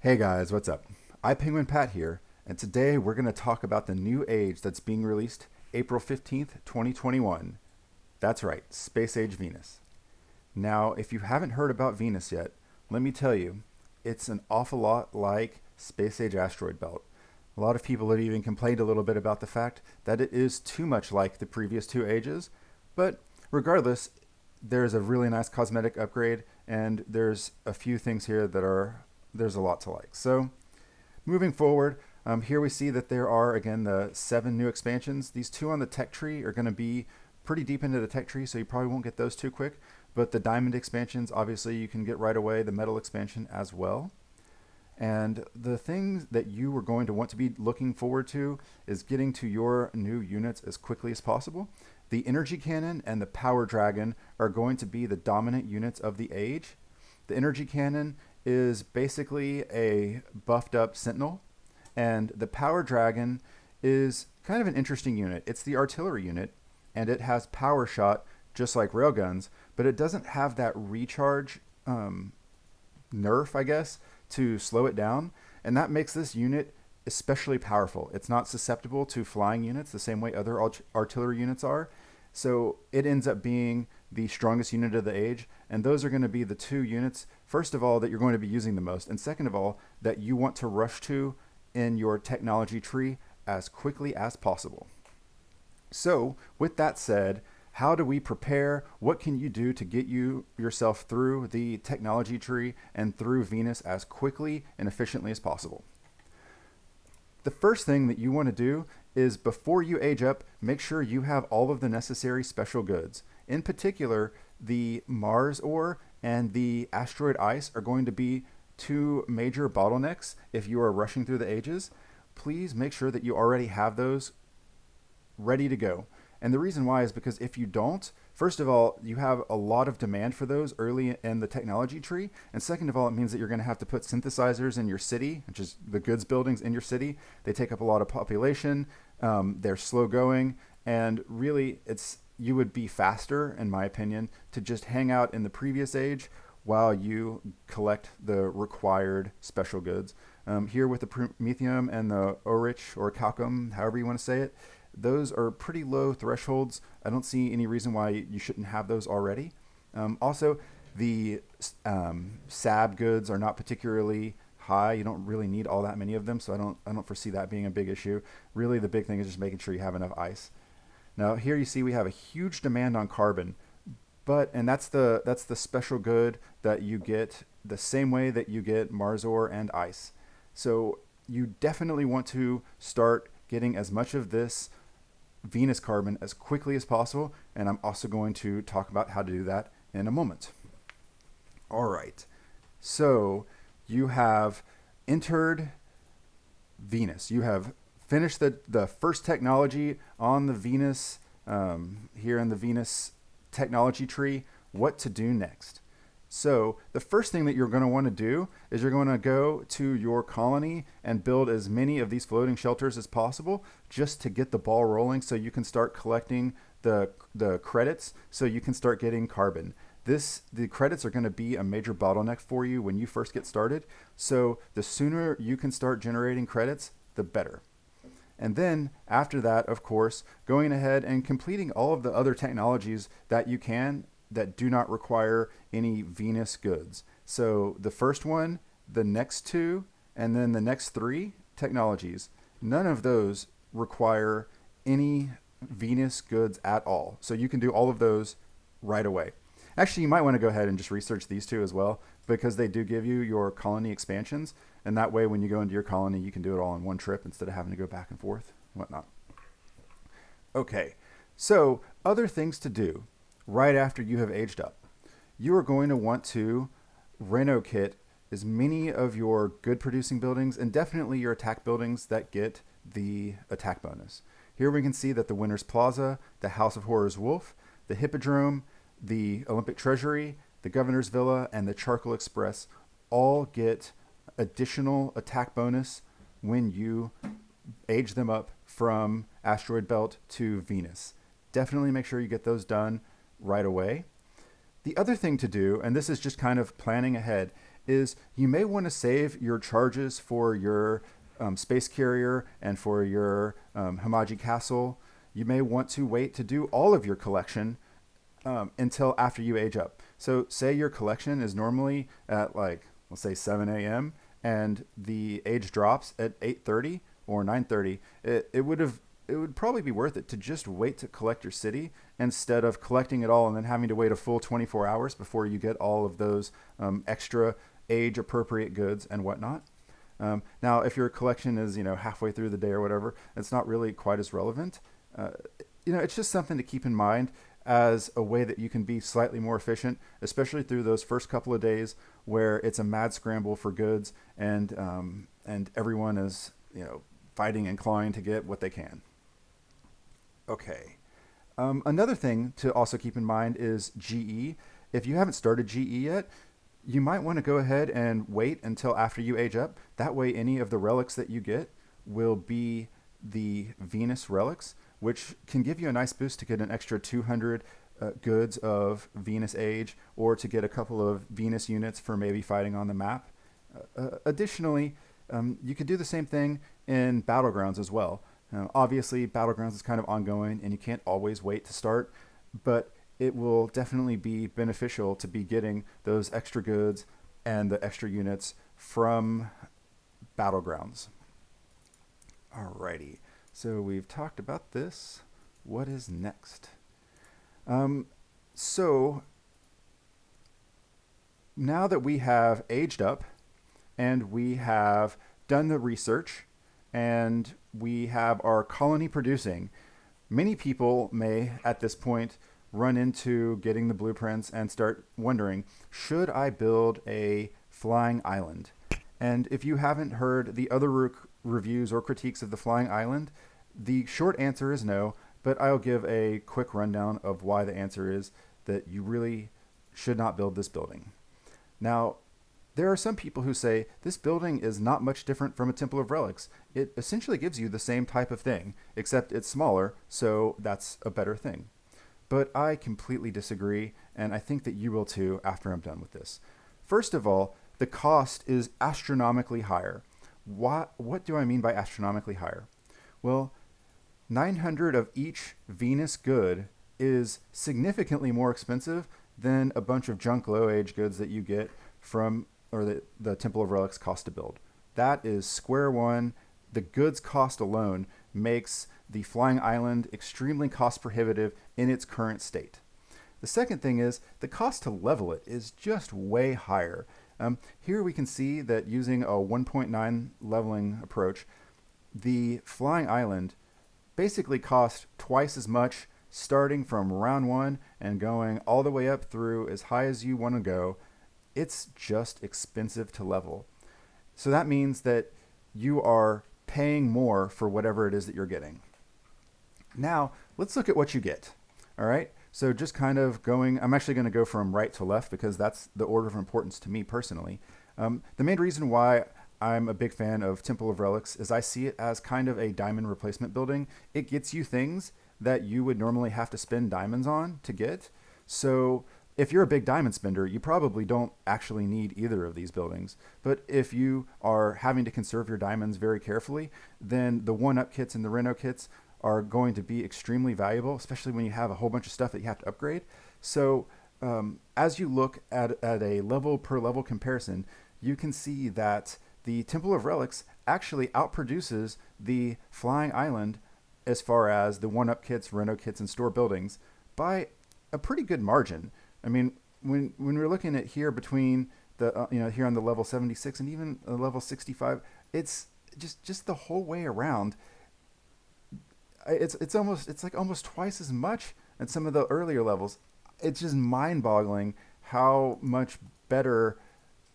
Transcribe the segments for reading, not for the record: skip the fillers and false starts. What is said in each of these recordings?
Hey guys, what's up? Penguin Pat here, and today we're going to talk about the new age that's being released April 15th, 2021. That's right, Space Age Venus. Now, if you haven't heard about Venus yet, let me tell you, it's an awful lot like Space Age Asteroid Belt. A lot of people have even complained a little bit about the fact that it is too much like the previous two ages, but regardless, there's a really nice cosmetic upgrade, and there's a few things here that there's a lot to like. So moving forward, here we see that there are, again, the 7 new expansions. These 2 on the tech tree are going to be pretty deep into the tech tree, so you probably won't get those too quick. But the diamond expansions, obviously, you can get right away. The metal expansion as well. And the things that you are going to want to be looking forward to is getting to your new units as quickly as possible. The energy cannon and the power dragon are going to be the dominant units of the age. The energy cannon is basically a buffed up sentinel, and the power dragon is kind of an interesting unit. It's the artillery unit, and it has power shot just like railguns, but it doesn't have that recharge nerf, I guess, to slow it down, and that makes this unit especially powerful. It's not susceptible to flying units the same way other artillery units are, so it ends up being the strongest unit of the age, and those are going to be the 2 units, first of all, that you're going to be using the most, and second of all, that you want to rush to in your technology tree as quickly as possible. So, with that said, how do we prepare? What can you do to get yourself through the technology tree and through Venus as quickly and efficiently as possible? The first thing that you want to do is, before you age up, make sure you have all of the necessary special goods. In particular, the Mars ore and the asteroid ice are going to be 2 major bottlenecks if you are rushing through the ages. Please make sure that you already have those ready to go. And the reason why is because if you don't, first of all, you have a lot of demand for those early in the technology tree. And second of all, it means that you're going to have to put synthesizers in your city, which is the goods buildings in your city. They take up a lot of population. They're slow going. And really, you would be faster, in my opinion, to just hang out in the previous age while you collect the required special goods. Here with the Promethium and the Orich, or Calcum, however you want to say it, those are pretty low thresholds. I don't see any reason why you shouldn't have those already. Also, the SAAB goods are not particularly high. You don't really need all that many of them, so I don't foresee that being a big issue. Really, the big thing is just making sure you have enough ice. Now, here you see we have a huge demand on carbon, and that's the special good that you get the same way that you get Mars ore and ice. So you definitely want to start getting as much of this Venus carbon as quickly as possible, and I'm also going to talk about how to do that in a moment. All right, so you have entered Venus. You have finished the first technology on the Venus, here in the Venus technology tree, what to do next. So the first thing that you're going to want to do is you're going to go to your colony and build as many of these floating shelters as possible, just to get the ball rolling so you can start collecting the credits, so you can start getting carbon. The credits are going to be a major bottleneck for you when you first get started, so the sooner you can start generating credits, the better. And then after that, of course, going ahead and completing all of the other technologies that you can that do not require any Venus goods. So the first one, the next 2, and then the next 3 technologies, none of those require any Venus goods at all. So you can do all of those right away. Actually, you might want to go ahead and just research these 2 as well, because they do give you your colony expansions, and that way when you go into your colony, you can do it all in one trip instead of having to go back and forth and whatnot. Okay, so other things to do right after you have aged up. You are going to want to Reno kit as many of your good producing buildings, and definitely your attack buildings that get the attack bonus. Here we can see that the Winter's Plaza, the House of Horrors Wolf, the Hippodrome, the Olympic Treasury, the Governor's Villa, and the Charcoal Express all get additional attack bonus when you age them up from Asteroid Belt to Venus. Definitely make sure you get those done right away. The other thing to do, and this is just kind of planning ahead, is you may want to save your charges for your space carrier and for your Hamaji Castle. You may want to wait to do all of your collection until after you age up. So say your collection is normally at like, let's say 7 a.m. and the age drops at 8:30 or 9:30. It would probably be worth it to just wait to collect your city instead of collecting it all and then having to wait a full 24 hours before you get all of those extra age appropriate goods and whatnot. Now, if your collection is, halfway through the day or whatever, it's not really quite as relevant. It's just something to keep in mind as a way that you can be slightly more efficient, especially through those first couple of days where it's a mad scramble for goods and everyone is, fighting and clawing to get what they can. Okay. Another thing to also keep in mind is GE. If you haven't started GE yet, you might want to go ahead and wait until after you age up. That way, any of the relics that you get will be the Venus relics, which can give you a nice boost to get an extra 200 goods of Venus age, or to get a couple of Venus units for maybe fighting on the map. Additionally, you could do the same thing in Battlegrounds as well. Obviously, Battlegrounds is kind of ongoing, and you can't always wait to start, but it will definitely be beneficial to be getting those extra goods and the extra units from Battlegrounds. Alrighty, so we've talked about this. What is next? So now that we have aged up and we have done the research and we have our colony producing, many people may at this point run into getting the blueprints and start wondering, should I build a flying island? And if you haven't heard the other reviews or critiques of the flying island, the short answer is no, but I'll give a quick rundown of why the answer is that you really should not build this building. Now, there are some people who say this building is not much different from a Temple of Relics. It essentially gives you the same type of thing, except it's smaller, so that's a better thing. But I completely disagree, and I think that you will too after I'm done with this. First of all, the cost is astronomically higher. What do I mean by astronomically higher? Well, 900 of each Venus good is significantly more expensive than a bunch of junk low age goods that you get from, or the Temple of Relics cost to build. That is square one. The goods cost alone makes the flying island extremely cost prohibitive in its current state. The second thing is the cost to level it is just way higher. Here we can see that using a 1.9 leveling approach, the flying island basically costs twice as much starting from round one and going all the way up through as high as you want to go. It's just expensive to level. So that means that you are paying more for whatever it is that you're getting. Now, let's look at what you get. All right. So just kind of going, I'm actually going to go from right to left because that's the order of importance to me personally. The main reason why I'm a big fan of Temple of Relics is I see it as kind of a diamond replacement building. It gets you things that you would normally have to spend diamonds on to get. So if you're a big diamond spender, you probably don't actually need either of these buildings. But if you are having to conserve your diamonds very carefully, then the 1-up kits and the Reno kits are going to be extremely valuable, especially when you have a whole bunch of stuff that you have to upgrade. So as you look at a level per level comparison, you can see that the Temple of Relics actually outproduces the Flying Island as far as the 1-up kits, Reno kits, and store buildings by a pretty good margin. I mean, when we're looking at here between the here on the level 76 and even level 65, it's just the whole way around. It's like almost twice as much at some of the earlier levels. It's just mind-boggling how much better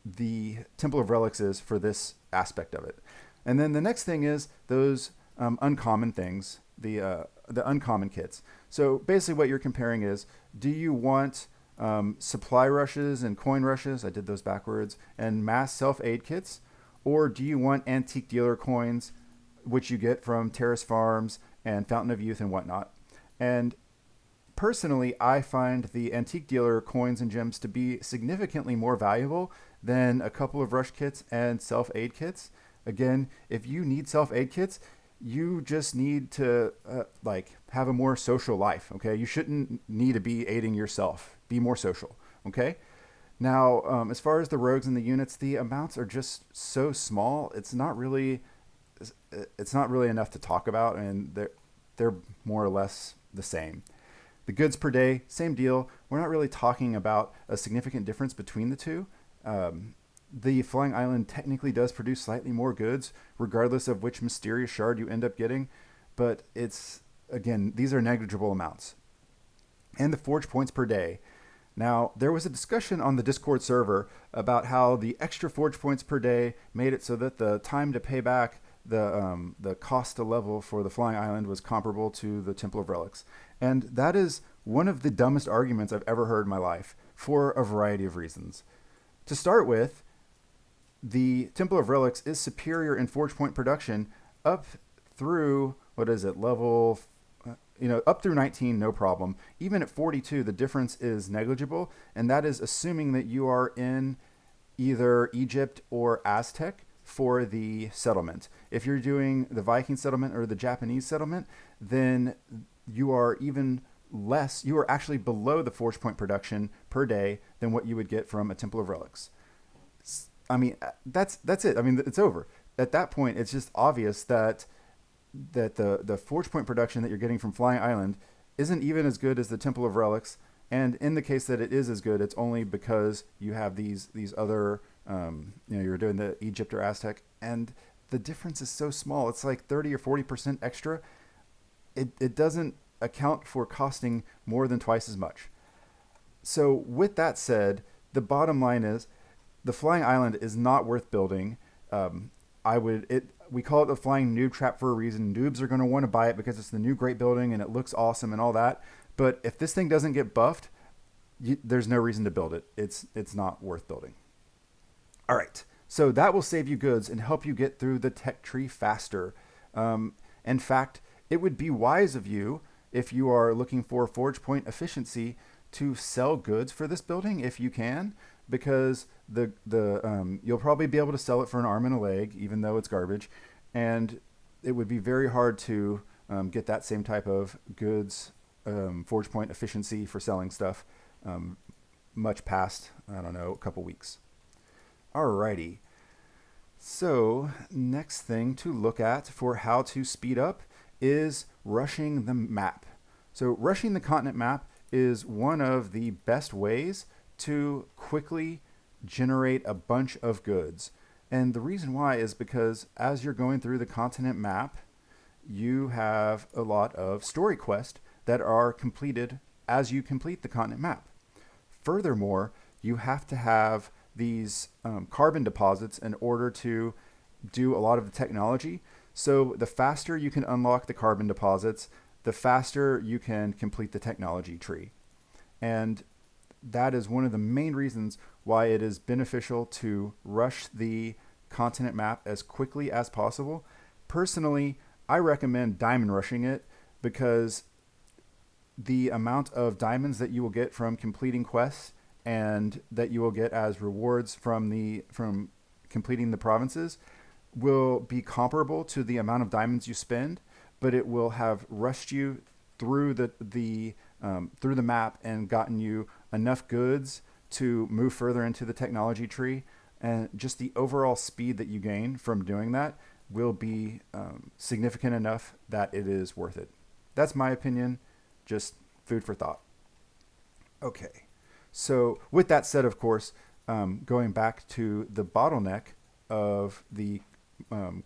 the Temple of Relics is for this aspect of it. And then the next thing is those uncommon things, the uncommon kits. So basically what you're comparing is, do you want supply rushes and coin rushes, I did those backwards, and mass self-aid kits? Or do you want antique dealer coins, which you get from Terrace Farms and Fountain of Youth and whatnot? And personally, I find the antique dealer coins and gems to be significantly more valuable than a couple of rush kits and self-aid kits. Again, if you need self-aid kits, you just need to like have a more social life. Okay, you shouldn't need to be aiding yourself. Be more social. Okay. Now, as far as the rogues and the units, the amounts are just so small. It's not really enough to talk about, and they're more or less the same. The goods per day, same deal. We're not really talking about a significant difference between the two. The Flying Island technically does produce slightly more goods, regardless of which mysterious shard you end up getting, but again, these are negligible amounts. And the forge points per day. Now, there was a discussion on the Discord server about how the extra forge points per day made it so that the time to pay back the cost to level for the Flying Island was comparable to the Temple of Relics. And that is one of the dumbest arguments I've ever heard in my life for a variety of reasons. To start with, the Temple of Relics is superior in forge point production up through, level up through 19, no problem. Even at 42, the difference is negligible, and that is assuming that you are in either Egypt or Aztec for the settlement. If you're doing the Viking settlement or the Japanese settlement, then you are even less. You are actually below the forge point production per day than what you would get from a Temple of Relics. I mean, that's it. I mean, it's over. At that point, it's just obvious that the forge point production that you're getting from Flying Island isn't even as good as the Temple of Relics. And in the case that it is as good, it's only because you have these other, you're doing the Egypt or Aztec, and the difference is so small. It's like 30 or 40% extra. It doesn't account for costing more than twice as much. So with that said, the bottom line is the Flying Island is not worth building. We call it the Flying Noob Trap for a reason. Noobs are going to want to buy it because it's the new great building and it looks awesome and all that. But if this thing doesn't get buffed, there's no reason to build it. It's not worth building. All right. So that will save you goods and help you get through the tech tree faster. In fact, it would be wise of you, if you are looking for forge point efficiency, to sell goods for this building if you can, because you'll probably be able to sell it for an arm and a leg, even though it's garbage, and it would be very hard to get that same type of goods forge point efficiency for selling stuff much past, I don't know, a couple weeks. Alrighty. So next thing to look at for how to speed up is rushing the map. So rushing the continent map is one of the best ways to quickly generate a bunch of goods. And the reason why is because as you're going through the continent map, you have a lot of story quests that are completed as you complete the continent map. Furthermore, you have to have these carbon deposits in order to do a lot of the technology. So the faster you can unlock the carbon deposits, the faster you can complete the technology tree. And that is one of the main reasons why it is beneficial to rush the continent map as quickly as possible. Personally, I recommend diamond rushing it because the amount of diamonds that you will get from completing quests and that you will get as rewards from completing the provinces will be comparable to the amount of diamonds you spend, but it will have rushed you through the map and gotten you enough goods to move further into the technology tree, and just the overall speed that you gain from doing that will be significant enough that it is worth it. That's my opinion, just food for thought. Okay, so with that said, of course, going back to the bottleneck of the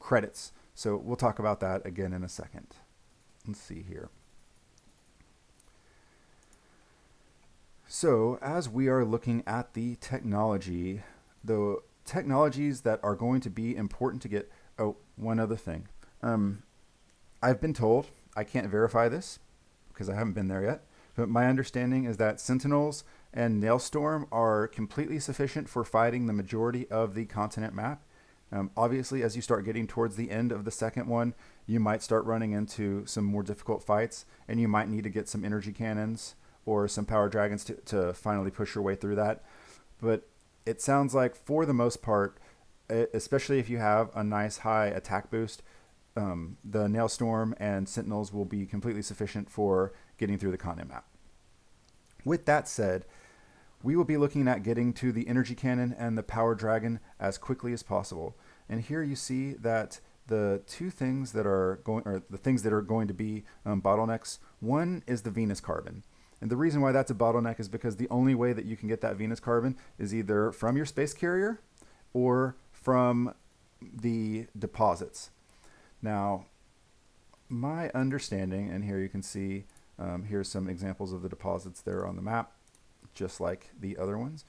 credits. So we'll talk about that again in a second. Let's see here. So as we are looking at the technologies that are going to be important to get. Oh, one other thing. I've been told, I can't verify this because I haven't been there yet, but my understanding is that Sentinels and Nailstorm are completely sufficient for fighting the majority of the continent map. Obviously, as you start getting towards the end of the second one, you might start running into some more difficult fights, and you might need to get some energy cannons or some power dragons to finally push your way through that. But it sounds like for the most part, especially if you have a nice high attack boost, the Nailstorm and Sentinels will be completely sufficient for getting through the continent map. With that said, we will be looking at getting to the Energy Cannon and the Power Dragon as quickly as possible. And here you see that the two things that are going, or the things that are going to be bottlenecks, one is the Venus Carbon. And the reason why that's a bottleneck is because the only way that you can get that Venus Carbon is either from your space carrier or from the deposits. Now, my understanding, and here you can see, here's some examples of the deposits there on the map, just like the other ones.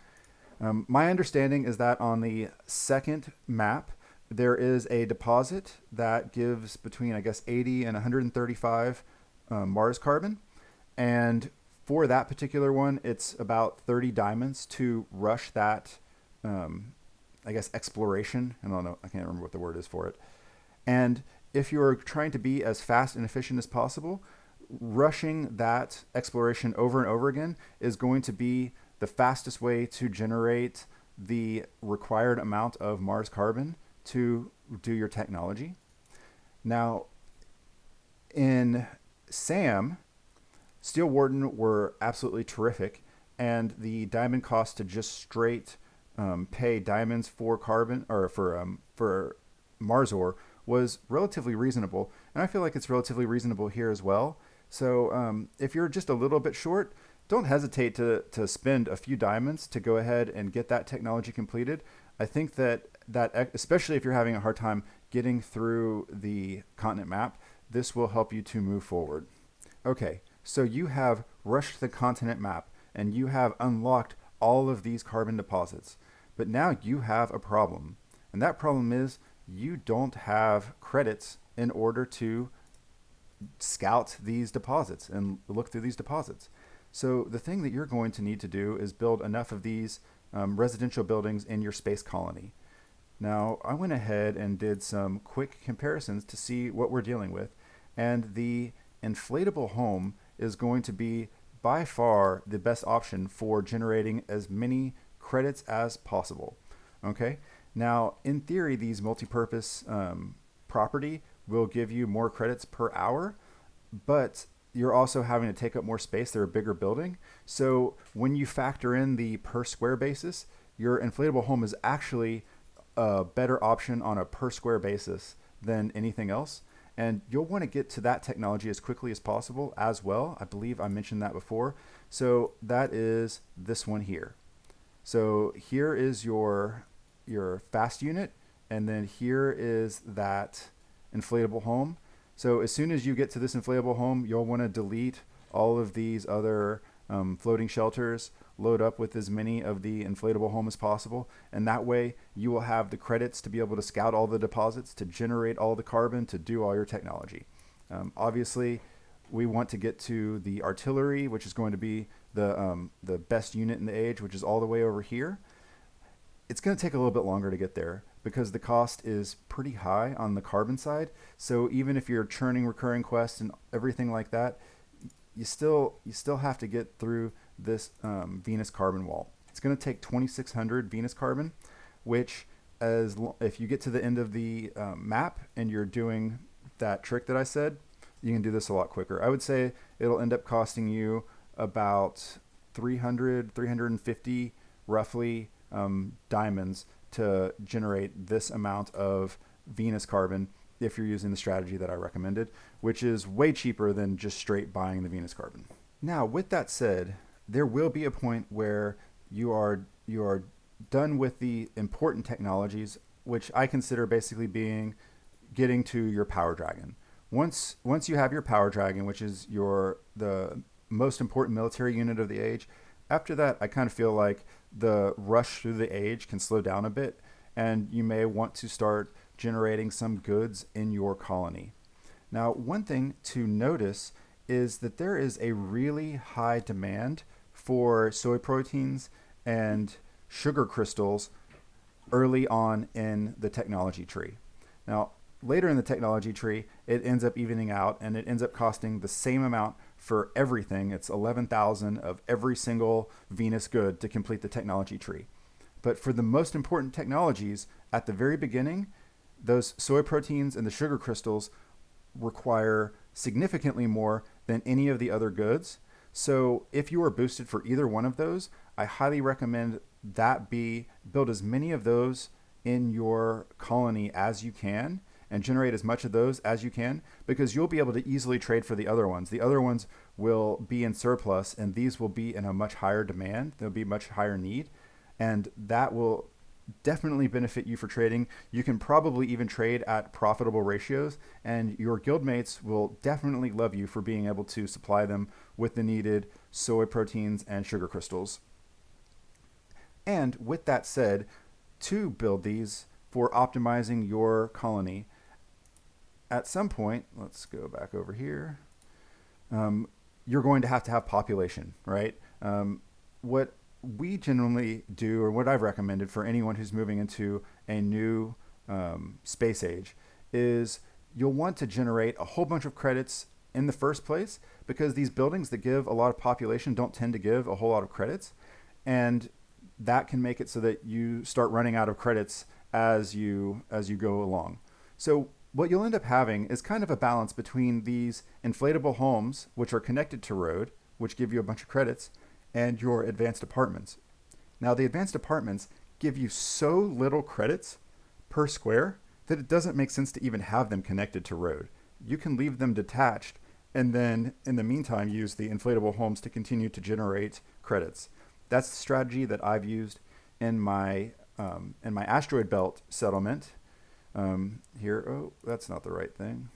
My understanding is that on the second map, there is a deposit that gives between, I guess, 80 and 135 Mars carbon. And for that particular one, it's about 30 diamonds to rush that, I guess, exploration. I don't know, I can't remember what the word is for it. And if you're trying to be as fast and efficient as possible, rushing that exploration over and over again is going to be the fastest way to generate the required amount of Mars carbon to do your technology. Now, in SAM, Steel Warden were absolutely terrific, and the diamond cost to just straight pay diamonds for carbon, or for Mars ore, was relatively reasonable, and I feel like it's relatively reasonable here as well. So if you're just a little bit short, don't hesitate to spend a few diamonds to go ahead and get that technology completed. I think that especially if you're having a hard time getting through the continent map, this will help you to move forward. Okay, so you have rushed the continent map and you have unlocked all of these carbon deposits, but now you have a problem, and that problem is you don't have credits in order to scout these deposits and look through these deposits. So the thing that you're going to need to do is build enough of these residential buildings in your space colony. Now, I went ahead and did some quick comparisons to see what we're dealing with, and the inflatable home is going to be by far the best option for generating as many credits as possible. Okay, now in theory, these multi-purpose property will give you more credits per hour, but you're also having to take up more space. They're a bigger building. So when you factor in the per square basis, your inflatable home is actually a better option on a per square basis than anything else. And you'll want to get to that technology as quickly as possible as well. I believe I mentioned that before. So that is this one here. So here is your fast unit, and then here is that inflatable home. So as soon as you get to this inflatable home, you'll want to delete all of these other floating shelters, load up with as many of the inflatable home as possible, and that way you will have the credits to be able to scout all the deposits, to generate all the carbon, to do all your technology. Obviously, we want to get to the artillery, which is going to be the best unit in the age, which is all the way over here. It's going to take a little bit longer to get there because the cost is pretty high on the carbon side. So even if you're churning recurring quests and everything like that, you still have to get through this Venus carbon wall. It's going to take 2,600 Venus carbon, which if you get to the end of the map and you're doing that trick that I said, you can do this a lot quicker. I would say it'll end up costing you about 350 roughly diamonds to generate this amount of Venus carbon if you're using the strategy that I recommended, which is way cheaper than just straight buying the Venus carbon. Now, with that said, there will be a point where you are done with the important technologies, which I consider basically being getting to your Power Dragon. Once you have your Power Dragon, which is the most important military unit of the age, after that, I kind of feel like the rush through the age can slow down a bit, and you may want to start generating some goods in your colony. Now, one thing to notice is that there is a really high demand for soy proteins and sugar crystals early on in the technology tree. Now, later in the technology tree, it ends up evening out, and it ends up costing the same amount for everything. It's 11,000 of every single Venus good to complete the technology tree. But for the most important technologies at the very beginning, those soy proteins and the sugar crystals require significantly more than any of the other goods. So if you are boosted for either one of those, I highly recommend that build as many of those in your colony as you can and generate as much of those as you can, because you'll be able to easily trade for the other ones. The other ones will be in surplus and these will be in a much higher demand. There'll be much higher need, and that will definitely benefit you for trading. You can probably even trade at profitable ratios, and your guildmates will definitely love you for being able to supply them with the needed soy proteins and sugar crystals. And with that said, to build these for optimizing your colony, at some point, let's go back over here, you're going to have population, right? What we generally do, or what I've recommended for anyone who's moving into a new space age, is you'll want to generate a whole bunch of credits in the first place, because these buildings that give a lot of population don't tend to give a whole lot of credits, and that can make it so that you start running out of credits as you go along. So what you'll end up having is kind of a balance between these inflatable homes, which are connected to road, which give you a bunch of credits, and your advanced apartments. Now, the advanced apartments give you so little credits per square that it doesn't make sense to even have them connected to road. You can leave them detached and then in the meantime use the inflatable homes to continue to generate credits. That's the strategy that I've used in my asteroid belt settlement. Here, oh, that's not the right thing.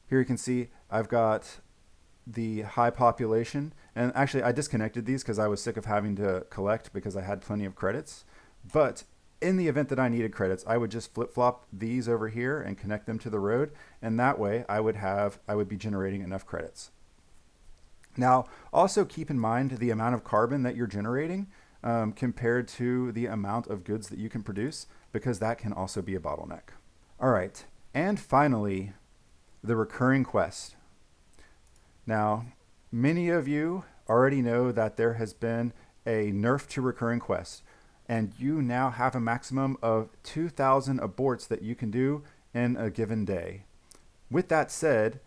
Here you can see I've got the high population, and actually I disconnected these because I was sick of having to collect because I had plenty of credits. But in the event that I needed credits, I would just flip-flop these over here and connect them to the road, and that way I would be generating enough credits. Now, also keep in mind the amount of carbon that you're generating compared to the amount of goods that you can produce, because that can also be a bottleneck. All right, and finally, the recurring quest. Now, many of you already know that there has been a nerf to recurring quests, and you now have a maximum of 2,000 aborts that you can do in a given day. With that said,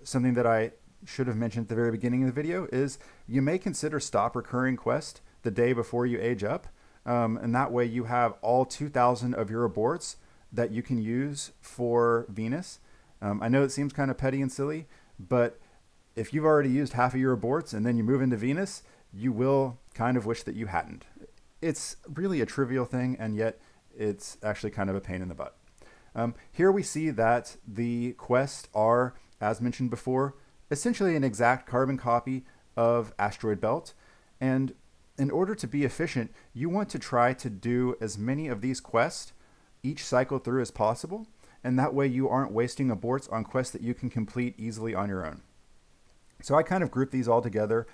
something that I should have mentioned at the very beginning of the video is you may consider stop recurring quest the day before you age up, and that way you have all 2,000 of your aborts that you can use for Venus. I know it seems kind of petty and silly, but if you've already used half of your aborts and then you move into Venus, you will kind of wish that you hadn't. It's really a trivial thing, and yet it's actually kind of a pain in the butt. Here we see that the quests are, as mentioned before, essentially an exact carbon copy of Asteroid Belt. And in order to be efficient, you want to try to do as many of these quests each cycle through as possible. And that way you aren't wasting aborts on quests that you can complete easily on your own. So I kind of group these all together.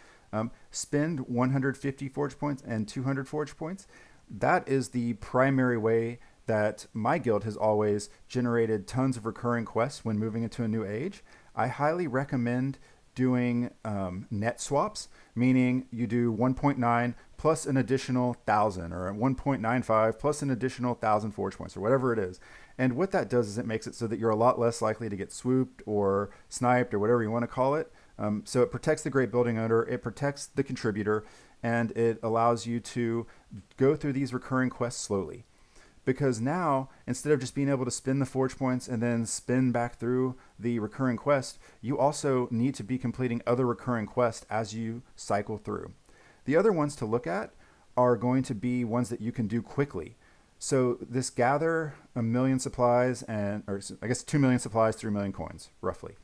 Spend 150 forge points and 200 forge points. That is the primary way that my guild has always generated tons of recurring quests when moving into a new age. I highly recommend doing net swaps, meaning you do 1.9 plus an additional 1,000, or 1.95 plus an additional 1,000 forge points, or whatever it is. And what that does is it makes it so that you're a lot less likely to get swooped or sniped or whatever you want to call it. So it protects the great building owner, it protects the contributor, and it allows you to go through these recurring quests slowly. Because now, instead of just being able to spin the forge points and then spin back through the recurring quest, you also need to be completing other recurring quests as you cycle through. The other ones to look at are going to be ones that you can do quickly. So this gather 1 million supplies, or I guess 2 million supplies, 3 million coins, roughly.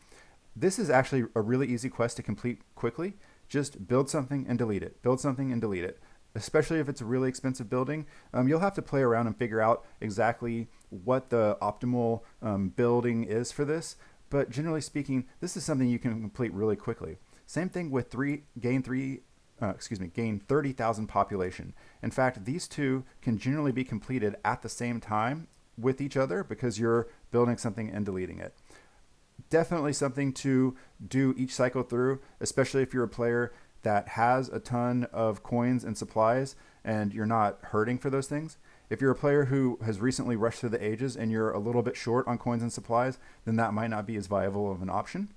This is actually a really easy quest to complete quickly. Just build something and delete it. Build something and delete it. Especially if it's a really expensive building, you'll have to play around and figure out exactly what the optimal building is for this. But generally speaking, this is something you can complete really quickly. Same thing with gain 30,000 population. In fact, these two can generally be completed at the same time with each other because you're building something and deleting it. Definitely something to do each cycle through, especially if you're a player that has a ton of coins and supplies and you're not hurting for those things. If you're a player who has recently rushed through the ages and you're a little bit short on coins and supplies, then that might not be as viable of an option.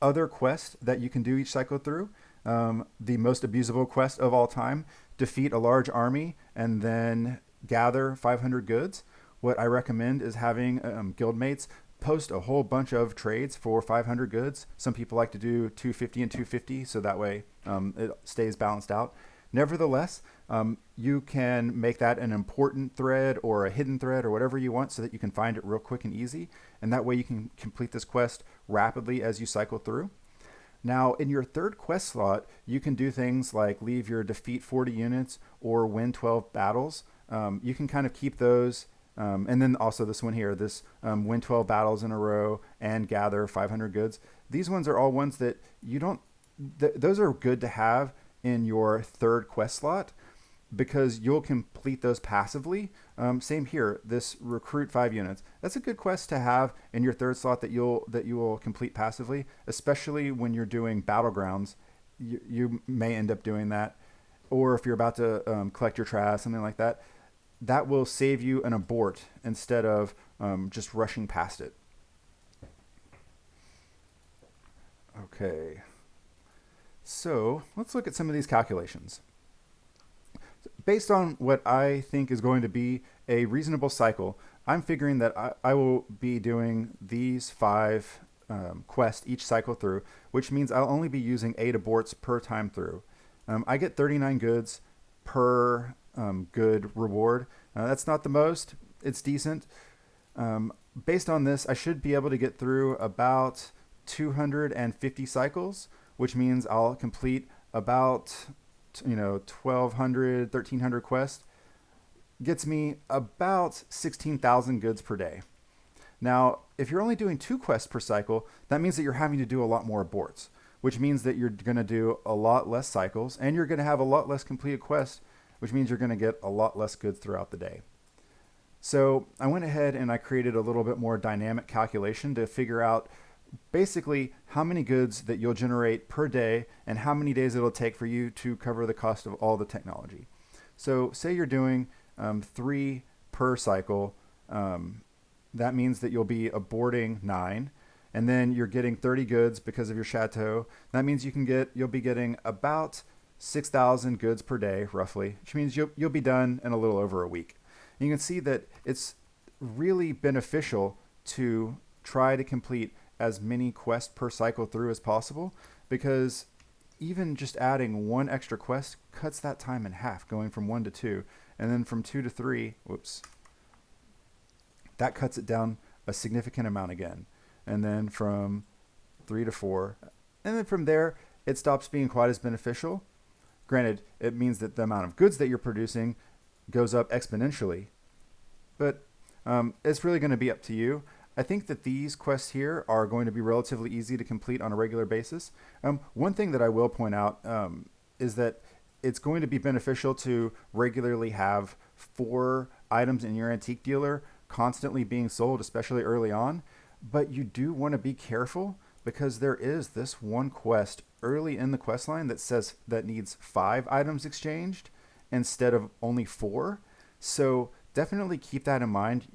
Other quests that you can do each cycle through, the most abusable quest of all time, defeat a large army and then gather 500 goods. What I recommend is having guildmates post a whole bunch of trades for 500 goods. Some people like to do 250 and 250, so that way it stays balanced out. Nevertheless, you can make that an important thread or a hidden thread or whatever you want so that you can find it real quick and easy. And that way you can complete this quest rapidly as you cycle through. Now, in your third quest slot, you can do things like leave your defeat 40 units or win 12 battles. You can kind of keep those. And then also this one here, this win 12 battles in a row and gather 500 goods. These ones are all ones that you don't, those are good to have in your third quest slot because you'll complete those passively. Same here, this recruit 5 units. That's a good quest to have in your third slot that you will complete passively, especially when you're doing battlegrounds. You may end up doing that, or if you're about to collect your trash, something like that. That will save you an abort instead of just rushing past it. Okay, so let's look at some of these calculations. Based on what I think is going to be a reasonable cycle, I'm figuring that I will be doing these 5 quests each cycle through, which means I'll only be using 8 aborts per time through. I get 39 goods per good reward. That's not the most, it's decent. Based on this, I should be able to get through about 250 cycles, which means I'll complete about 1,200, 1,300 quests. Gets me about 16,000 goods per day. Now, if you're only doing 2 quests per cycle, that means that you're having to do a lot more aborts, which means that you're going to do a lot less cycles and you're going to have a lot less completed quests, which means you're going to get a lot less goods throughout the day. So I went ahead and I created a little bit more dynamic calculation to figure out basically how many goods that you'll generate per day and how many days it'll take for you to cover the cost of all the technology. So say you're doing 3 per cycle. That means that you'll be aborting 9, and then you're getting 30 goods because of your chateau. That means you'll be getting about 6,000 goods per day, roughly, which means you'll be done in a little over a week. And you can see that it's really beneficial to try to complete as many quests per cycle through as possible, because even just adding 1 extra quest cuts that time in half, going from 1 to 2, and then from 2 to 3, that cuts it down a significant amount again. And then from 3 to 4, and then from there, it stops being quite as beneficial. Granted, it means that the amount of goods that you're producing goes up exponentially, but it's really going to be up to you. I think that these quests here are going to be relatively easy to complete on a regular basis. One thing that I will point out is that it's going to be beneficial to regularly have 4 items in your antique dealer constantly being sold, especially early on. But you do want to be careful because there is this one quest early in the quest line that says that needs 5 items exchanged instead of only 4. So definitely keep that in mind.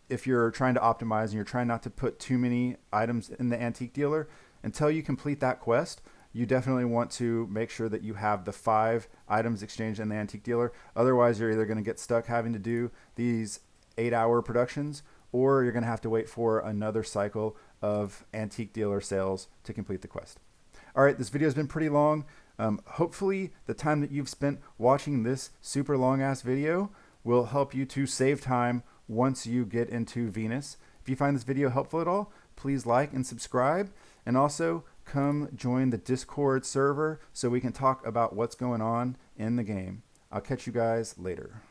If you're trying to optimize and you're trying not to put too many items in the antique dealer, until you complete that quest, you definitely want to make sure that you have the 5 items exchanged in the antique dealer. Otherwise, you're either going to get stuck having to do these 8-hour productions, or you're going to have to wait for another cycle of antique dealer sales to complete the quest. All right, this video has been pretty long. Hopefully, the time that you've spent watching this super long-ass video will help you to save time once you get into Venus. If you find this video helpful at all, please like and subscribe, and also come join the Discord server so we can talk about what's going on in the game. I'll catch you guys later.